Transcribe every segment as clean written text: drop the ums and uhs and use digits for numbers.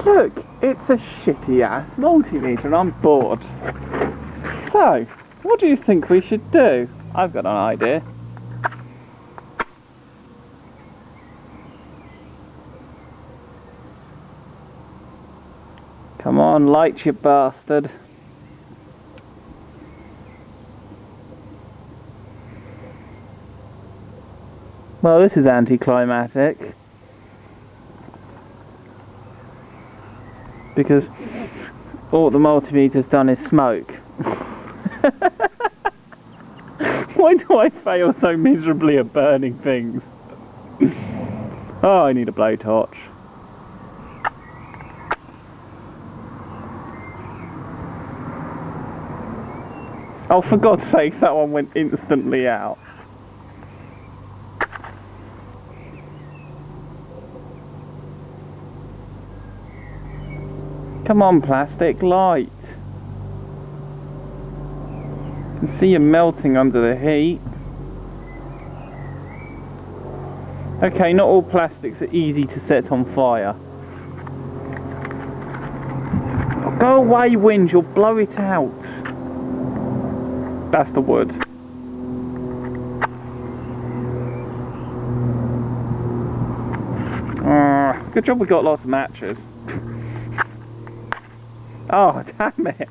Look, it's a shitty ass multimeter and I'm bored. So, what do you think we should do? I've got an idea. Come on, light, you bastard. Well, this is anticlimactic. Because all the multimeter's done is smoke. Why do I fail so miserably at burning things? Oh, I need a blowtorch. Oh, for God's sake, that one went instantly out. Come on, plastic, light. I can see you melting under the heat. Okay, not all plastics are easy to set on fire. Oh, go away, wind, you'll blow it out. That's the wood. Good job we got lots of matches. Oh, damn it.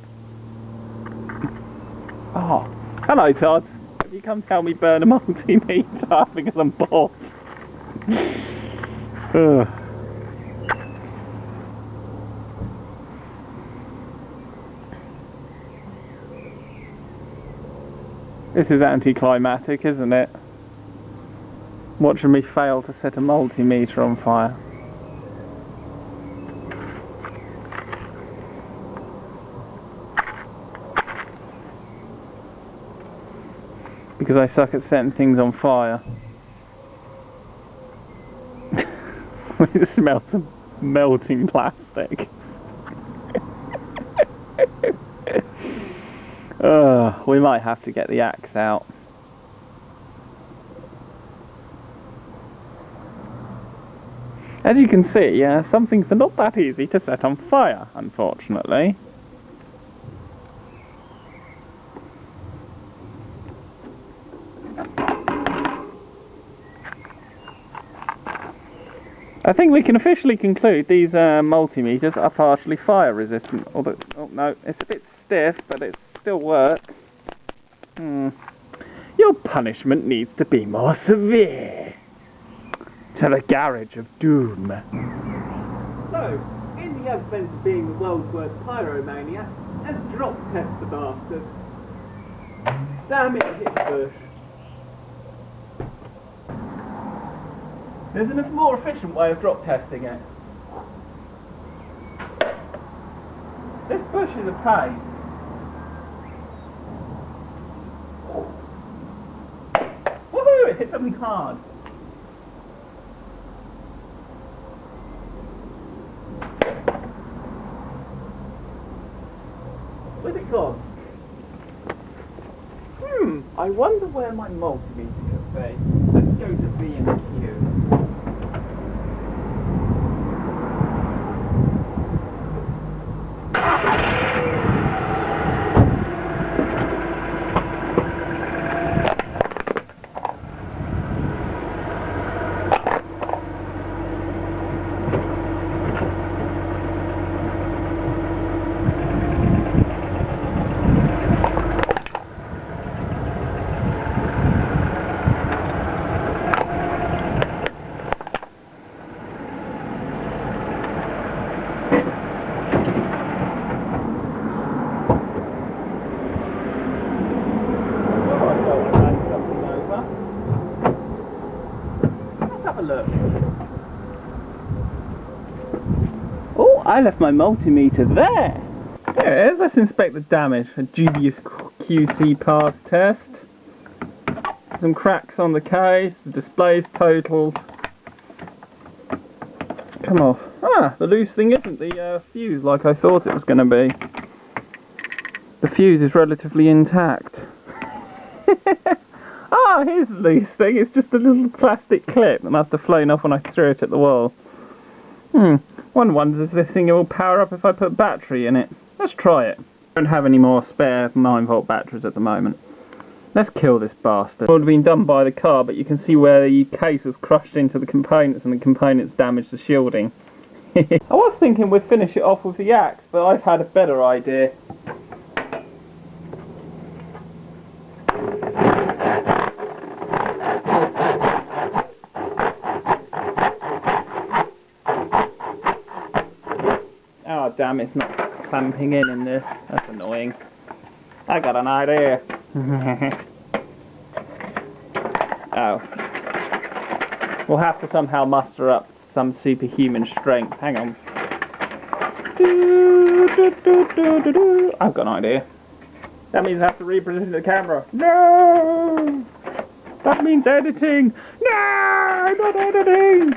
Oh, hello, Todd. Have you come to help me burn a multimeter because I'm bored? This is anticlimactic, isn't it? Watching me fail to set a multimeter on fire. Because I suck at setting things on fire. It smells of melting plastic. We might have to get the axe out. As you can see, some things are not that easy to set on fire, unfortunately. I think we can officially conclude these multimeters are partially fire resistant. Although, oh no, it's a bit stiff, but it still works. Your punishment needs to be more severe. To the garage of doom. So, in the advent of being the world's worst pyromaniac, let's drop test the bastard. Damn it, hit bush. There's a more efficient way of drop testing it. This bush is a pain. Woohoo! It hit something hard. Where's it gone? I wonder where my multimeter could be. Let's go to B&Q. Oh, I left my multimeter there. There it is. Let's inspect the damage. A dubious QC pass test. Some cracks on the case. The display's totaled. Come off. Ah, the loose thing isn't the fuse like I thought it was going to be. The fuse is relatively intact. Ah, here's the loose thing. It's just a little plastic clip that must have flown off when I threw it at the wall. One wonders if this thing will power up if I put battery in it. Let's try it. I don't have any more spare 9-volt batteries at the moment. Let's kill this bastard. It would have been done by the car, but you can see where the case was crushed into the components and the components damaged the shielding. I was thinking we'd finish it off with the axe, but I've had a better idea. Oh damn, it's not clamping in this. That's annoying. I got an idea. Oh. We'll have to somehow muster up some superhuman strength. Hang on. I've got an idea. That means I have to reposition the camera. No! That means editing! No! Not editing!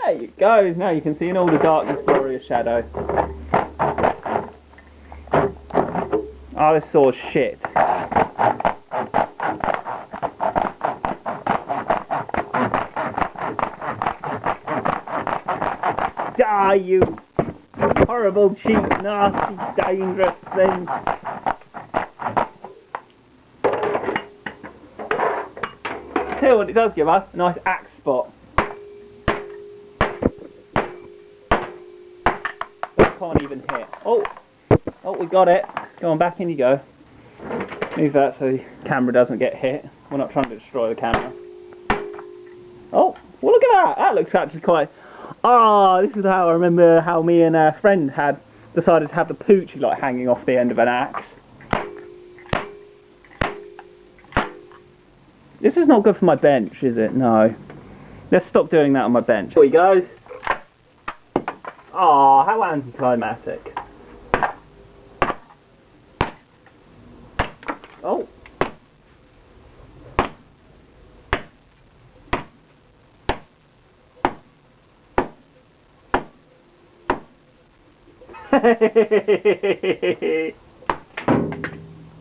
There you go. Now you can see in all the darkness glorious shadow. Oh, this saw's shit. Die, you horrible, cheap, nasty, dangerous thing. Tell you what it does give us, a nice axe spot. Can't even hit. Oh, we got it. Go on, back in you go. Move that so the camera doesn't get hit. We're not trying to destroy the camera. Oh, well look at that. That looks actually quite... Ah, this is how I remember how me and a friend had decided to have the poochie like hanging off the end of an axe. This is not good for my bench, is it? No. Let's stop doing that on my bench. Here we go. Ah, how anticlimactic. Oh.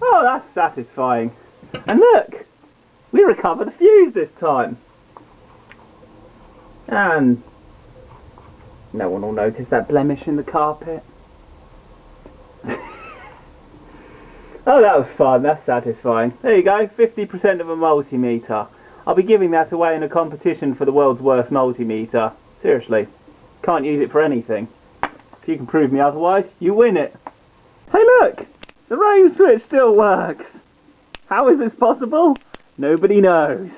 Oh, that's satisfying. And look, we recovered the fuse this time. And no one will notice that blemish in the carpet. Oh, that was fun. That's satisfying. There you go, 50% of a multimeter. I'll be giving that away in a competition for the world's worst multimeter. Seriously. Can't use it for anything. If you can prove me otherwise, you win it. Hey look! The rain switch still works! How is this possible? Nobody knows.